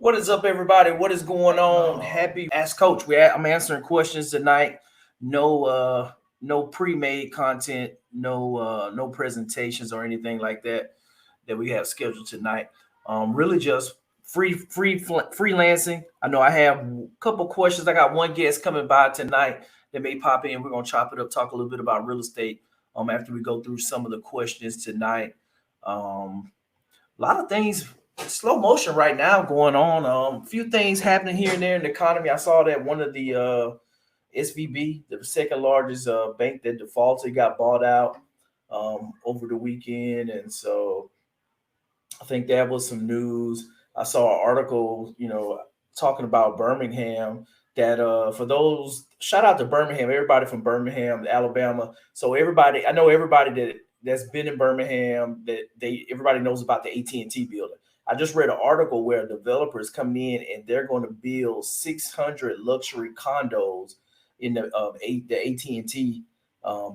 What is up, everybody? What is going on? Happy Ask Coach. I'm answering questions tonight. No pre-made content, no presentations or anything like that we have scheduled tonight. Really just freelancing. I know I have a couple questions. I got one guest coming by tonight that may pop in. We're gonna chop it up, talk a little bit about real estate. After we go through some of the questions tonight. A lot of things slow motion right now going on. A few things happening here and there in the economy. I saw that one of the SVB, the second largest bank that defaulted, got bought out over the weekend, and so I think that was some news. I saw an article, talking about Birmingham. That for those, shout out to Birmingham, everybody from Birmingham, Alabama. So everybody, I know everybody that's been in Birmingham, that everybody knows about the AT&T building. I just read an article where developers come in and they're going to build 600 luxury condos in the AT&T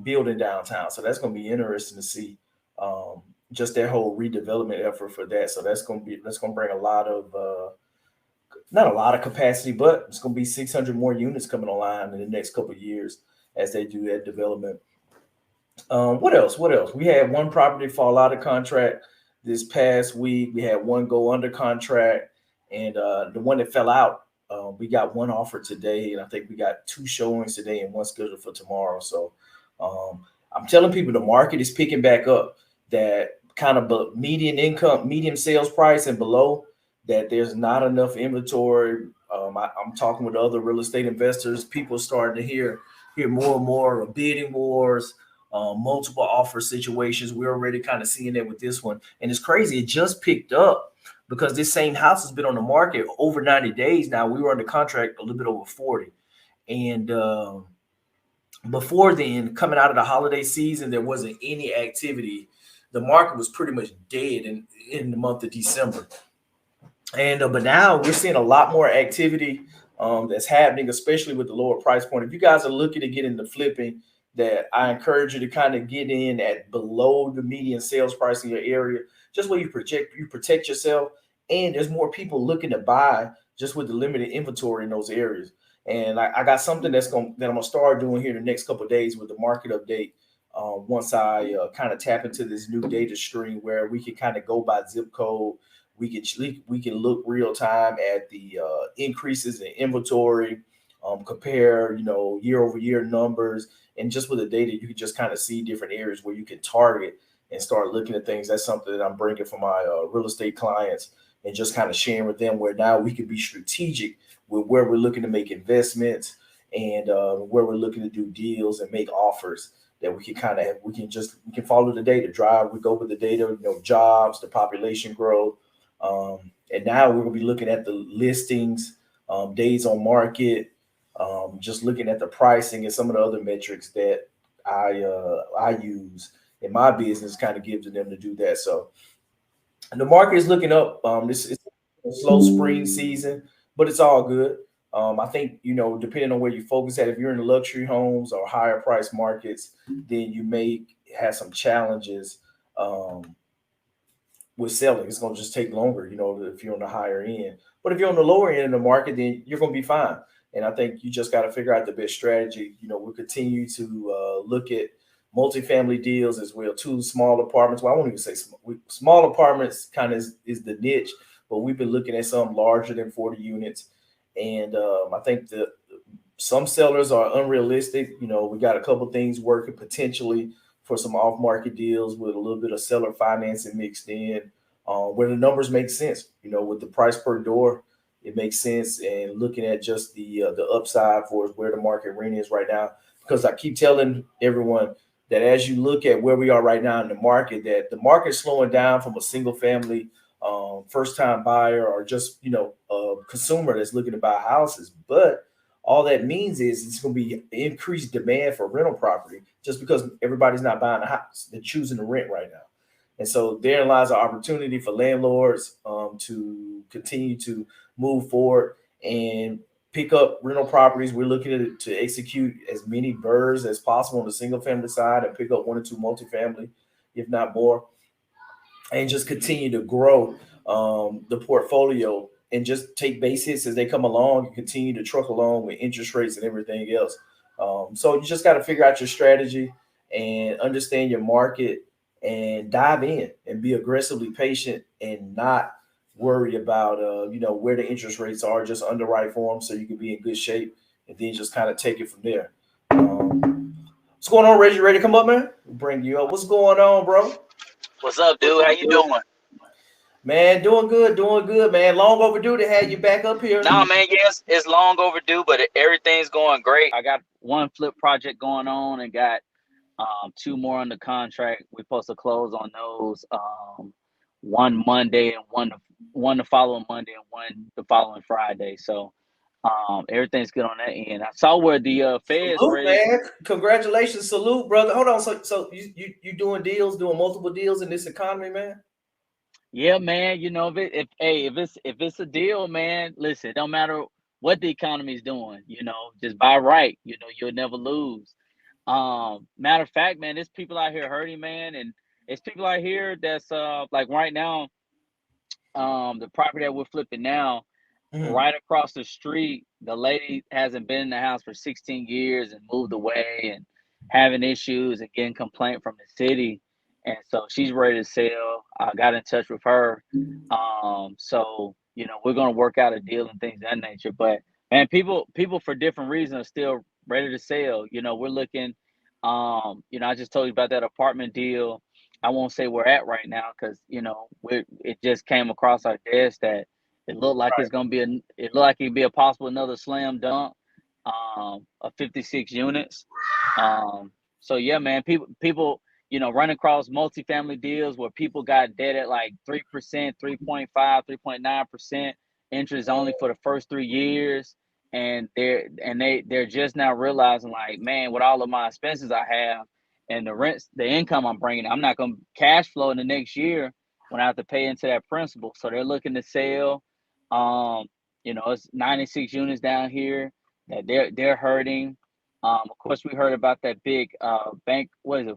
building downtown. So that's going to be interesting to see. Just their whole redevelopment effort for that. So that's going to bring a lot of not a lot of capacity, but it's going to be 600 more units coming online in the next couple of years as they do that development. What else? We had one property fall out of contract this past week. We had one go under contract, and the one that fell out, we got one offer today, and I think we got two showings today and one scheduled for tomorrow. So I'm telling people the market is picking back up. That kind of median sales price and below, that there's not enough inventory. I'm talking with other real estate investors. People are starting to hear more and more of bidding wars, multiple offer situations. We're already kind of seeing that with this one. And it's crazy. It just picked up because this same house has been on the market over 90 days now. We were under contract a little bit over 40. And before then, coming out of the holiday season, there wasn't any activity. The market was pretty much dead in the month of December. And but now we're seeing a lot more activity that's happening, especially with the lower price point. If you guys are looking to get into flipping, that I encourage you to kind of get in at below the median sales price in your area, just where you protect yourself. And there's more people looking to buy just with the limited inventory in those areas. And I got something that I'm gonna start doing here the next couple of days with the market update. Once I kind of tap into this new data stream where we can kind of go by zip code. We can look real time at the increases in inventory, compare year over year numbers, and just with the data, you can just kind of see different areas where you can target and start looking at things. That's something that I'm bringing for my real estate clients and just kind of sharing with them, where now we can be strategic with where we're looking to make investments and where we're looking to do deals and make offers. That we can follow the data, we go with the data, jobs, the population growth. And now we're going to be looking at the listings, days on market, just looking at the pricing and some of the other metrics that I use in my business, kind of gives to them to do that. So the market is looking up. This is a slow spring season, but it's all good. I think, depending on where you focus at, if you're in luxury homes or higher price markets, then you may have some challenges with selling. It's going to just take longer, if you're on the higher end. But if you're on the lower end of the market, then you're going to be fine. And I think you just got to figure out the best strategy. We'll continue to look at multifamily deals as well, too. Small apartments. Well, I won't even say small apartments kind of is the niche, but we've been looking at some larger than 40 units. And I think that some sellers are unrealistic. We got a couple things working potentially for some off-market deals with a little bit of seller financing mixed in, where the numbers make sense. With the price per door, it makes sense. And looking at just the upside for where the market rent is right now, because I keep telling everyone that as you look at where we are right now in the market, that the market's slowing down from a single family first-time buyer or just a consumer that's looking to buy houses. But all that means is it's going to be increased demand for rental property just because everybody's not buying a house. They're choosing to rent right now. And so therein lies an opportunity for landlords to continue to move forward and pick up rental properties. We're looking to execute as many BRRRRs as possible on the single family side and pick up one or two multifamily, if not more, and just continue to grow the portfolio and just take base hits as they come along and continue to truck along with interest rates and everything else. So you just got to figure out your strategy and understand your market and dive in and be aggressively patient and not worry about where the interest rates are. Just underwrite for them so you can be in good shape, and then just kind of take it from there. What's going on, Reggie? Ready to come up, man? We'll bring you up. What's going on, bro? What's up, dude? How you doing? Man, doing good, man. Long overdue to have you back up here. Nah, man, yes, it's long overdue, but everything's going great. I got one flip project going on and got 2 more under contract. We're supposed to close on those one Monday and one the following Monday and one the following Friday. So everything's good on that end. I saw where the Feds Salute, raised. man. Congratulations, salute, brother. Hold on. So you doing multiple deals in this economy, man? Yeah, man. If it's a deal, man, listen, it don't matter what the economy is doing, just buy right. You'll never lose. Matter of fact, man, there's people out here hurting, man, and it's people out here that's like right now, the property that we're flipping now, right across the street, the lady hasn't been in the house for 16 years and moved away and having issues and getting complaint from the city. And so she's ready to sell. I got in touch with her. So, we're going to work out a deal and things of that nature. But, man, people for different reasons are still ready to sell. We're looking, I just told you about that apartment deal. I won't say where we're at right now because, it just came across our desk that it looked like it's going to be it looked like it'd be a possible another slam dunk of 56 units. So, yeah, man, people run across multifamily deals where people got debt at like 3%, 3.5, 3.9%, interest only for the first 3 years. And they're just now realizing, like, man, with all of my expenses I have and the income I'm bringing, I'm not going to cash flow in the next year when I have to pay into that principal. So they're looking to sell. It's 96 units down here that they're hurting. Of course, we heard about that big bank,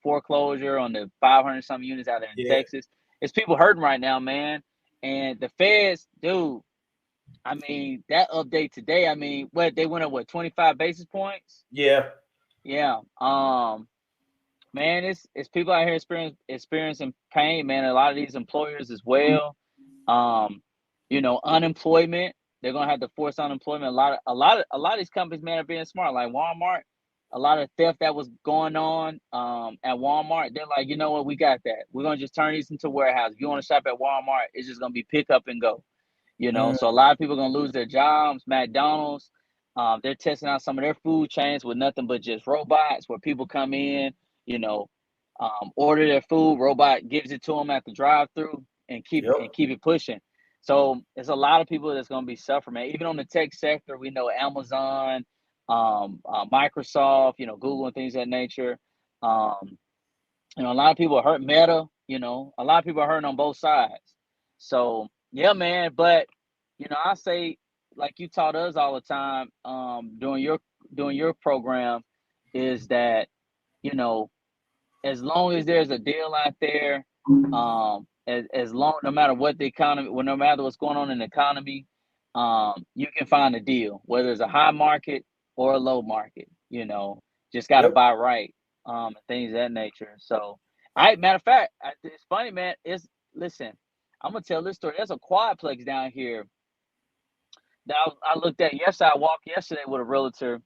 foreclosure on the 500 some units out there in Texas. It's people hurting right now, man. And the Feds, dude, I mean, that update today, I mean, they went up 25 basis points? Yeah. Yeah. Man, it's people out here experiencing pain, man. A lot of these employers as well. Unemployment. They're gonna have to force unemployment. A lot of these companies, man, are being smart. Like Walmart, a lot of theft that was going on at Walmart. They're like, you know what, we got that. We're gonna just turn these into warehouses. If you want to shop at Walmart, it's just gonna be pick up and go. So a lot of people are gonna lose their jobs. McDonald's, they're testing out some of their food chains with nothing but just robots, where people come in, order their food, robot gives it to them at the drive-through and keep it pushing. So there's a lot of people that's gonna be suffering, man. Even on the tech sector, we know Amazon, Microsoft, Google and things of that nature. A lot of people are hurt. Meta, a lot of people are hurting on both sides. So yeah, man. But I say, like you taught us all the time, during your program, is that as long as there's a deal out there, as long, no matter what the economy, no matter what's going on in the economy, you can find a deal, whether it's a high market or a low market. Just got to buy right, and things of that nature. So, matter of fact, it's funny, man. Listen, I'm gonna tell this story. There's a quadplex down here that I looked at yesterday. I walked yesterday with a realtor,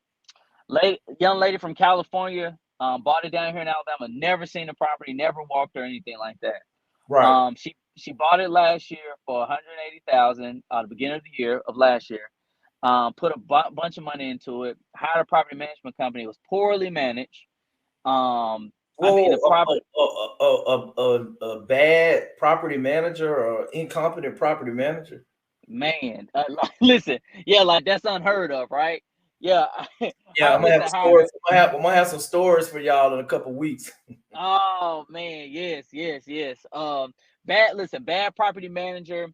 young lady from California, bought it down here in Alabama. Never seen the property, never walked or anything like that. Right. She bought it last year for $180,000 at the beginning of the year of last year. Put a bunch of money into it. Hired a property management company. It was poorly managed. A bad property manager or incompetent property manager. Man, listen, like that's unheard of, right? Yeah, I'm gonna have stories. I'm gonna have some stories for y'all in a couple weeks. Oh man, yes. Bad property manager,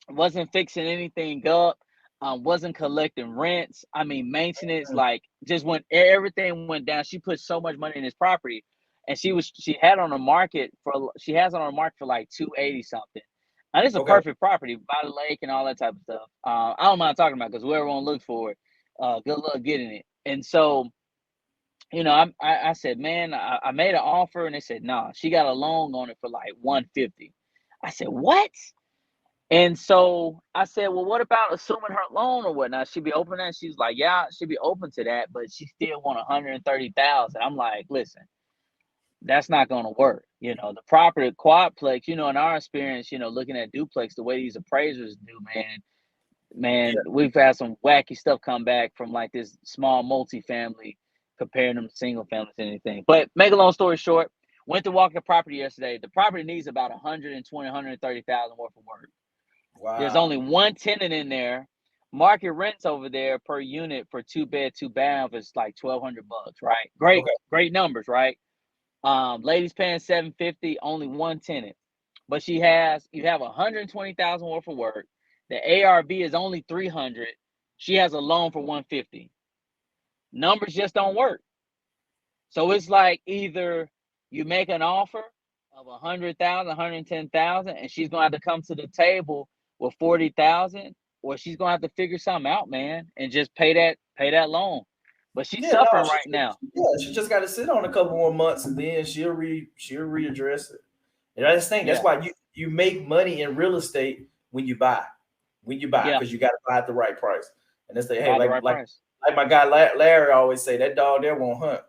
wasn't fixing anything up, wasn't collecting rents. I mean, maintenance, like just when everything went down. She put so much money in this property, and she has it on the market for like 280 something. And it's a Okay. perfect property by the lake and all that type of stuff. I don't mind talking about because whoever want to look for it, good luck getting it. And so, you know, I said, man, I made an offer, and they said, nah, she got a loan on it for like 150. I said, what? And so I said, well, what about assuming her loan or whatnot? She'd be open to that. She's like, yeah, she'd be open to that, but she still want 130,000. I'm like, listen, that's not going to work. You know, the property quadplex, you know, in our experience, you know, looking at duplex, the way these appraisers do, man, we've had some wacky stuff come back from like this small multifamily comparing them to single families and anything. But make a long story short, went to walk the property yesterday. The property needs about 120, 130,000 worth of work. There's Wow. only one tenant in there. Market rents over there per unit for 2-bed, 2-bath is like $1,200, right? Okay. Great numbers, right? Ladies paying $750, only one tenant. But you have 120,000 worth of work. The ARV is only 300. She has a loan for 150. Numbers just don't work. So it's like either you make an offer of 100,000, 110,000, and she's gonna have to come to the table with 40,000, or she's gonna have to figure something out, man, and just pay that loan. But she's Yeah, no, suffering right now. she just got to sit on a couple more months, and then she'll readdress it. And I just think that's Yeah, why you make money in real estate when you buy, yeah, because you got to buy at the right price. And that's hey, buy the right price. like my guy Larry always say, that dog there won't hunt.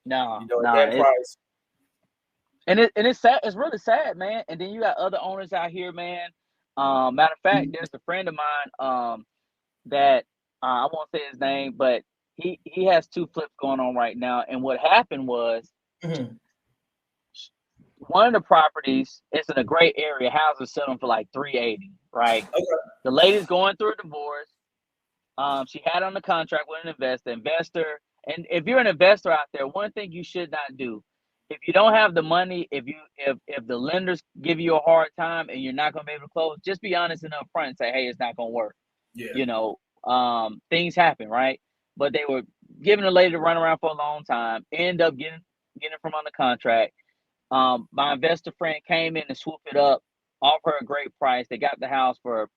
No, You know, at no, that price. it's sad. It's really sad, man. And then you got other owners out here, man. Matter of fact, there's a friend of mine that I won't say his name, but he has 2 flips going on right now. And what happened was Mhm. one of the properties, it's in a great area. Houses selling for like 380, right? Okay. The lady's going through a divorce. She had on the contract with an investor. And if you're an investor out there, one thing you should not do, if you don't have the money, if the lenders give you a hard time and you're not going to be able to close, just be honest and upfront and say, hey, it's not going to work. Yeah. You know, things happen, right? But they were giving the lady to run around for a long time, end up getting from under contract. My investor friend came in and swooped it up, offered her a great price. They got the house for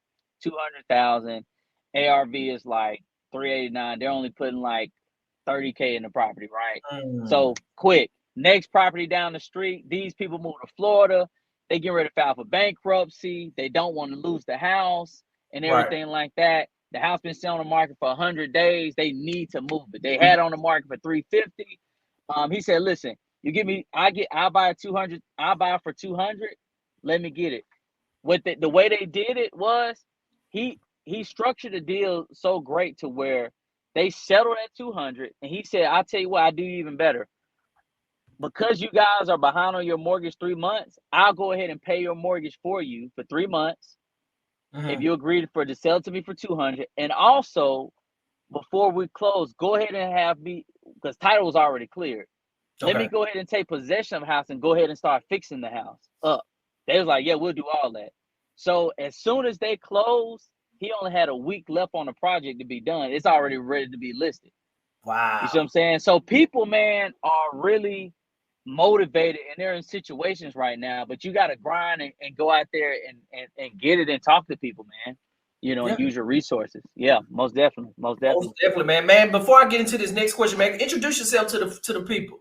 200,000. ARV is like 389. They're only putting like 30K in the property, right? So quick. Next property down the street, these people move to Florida. They get ready to file for bankruptcy. They don't want to lose the house and Right. everything like that. The house been sitting on the market for 100 days. They need to move it. They had on the market for 350. He said, listen, you give me, I'll buy 200, I'll buy it for 200. Let me get it. What the way they did it was he structured a deal so great to where they settled at 200, and he said, I'll tell you what, I do even better. Because you guys are behind on your mortgage 3 months, I'll go ahead and pay your mortgage for you for 3 months. If you agree to sell it to me for 200, and also before we close, go ahead and have me, because title was already cleared. Let me go ahead and take possession of the house and go ahead and start fixing the house up. They was like, yeah, we'll do all that. So as soon as they closed, he only had a week left on the project to be done. It's already ready to be listed. Wow. You see what I'm saying? So people, man, are really motivated, and they're in situations right now, but you got to grind and go out there and get it and talk to people, man. You know, and use your resources. Yeah, most definitely. Most definitely, man. Man, before I get into this next question, man, introduce yourself to the people.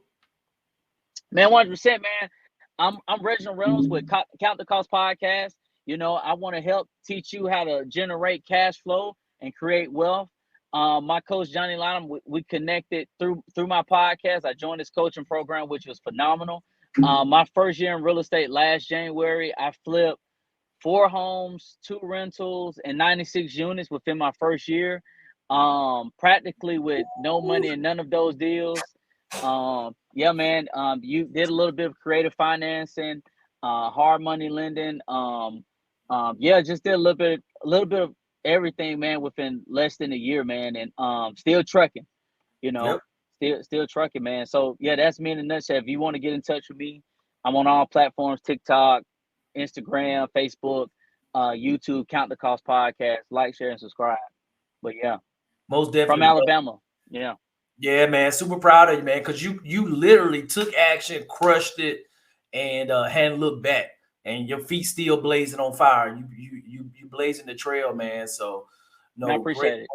Man, 100%, man. I'm Reggie Reynolds with Count the Cost podcast. You know, I want to help teach you how to generate cash flow and create wealth. My coach Johnny Lynham, we connected through my podcast. I joined this coaching program, which was phenomenal. My first year in real estate last January, I flipped 4 homes, 2 rentals, and 96 units within my first year. Practically with no money in none of those deals. Yeah, man. You did a little bit of creative financing, hard money lending. Yeah, just did a little bit of everything, man, within less than a year, man. And still trucking, you know, still trucking, man. So yeah, that's me in a nutshell. If you want to get in touch with me, I'm on all platforms: TikTok, Instagram, Facebook, YouTube. Count the Cost podcast. Like, share, and subscribe. But yeah, most definitely from Alabama. Yeah. Yeah, man. Super proud of you, man, because you literally took action, crushed it, and hadn't looked back. and your feet still blazing on fire. You blazing the trail, man. So I no, great appreciate it.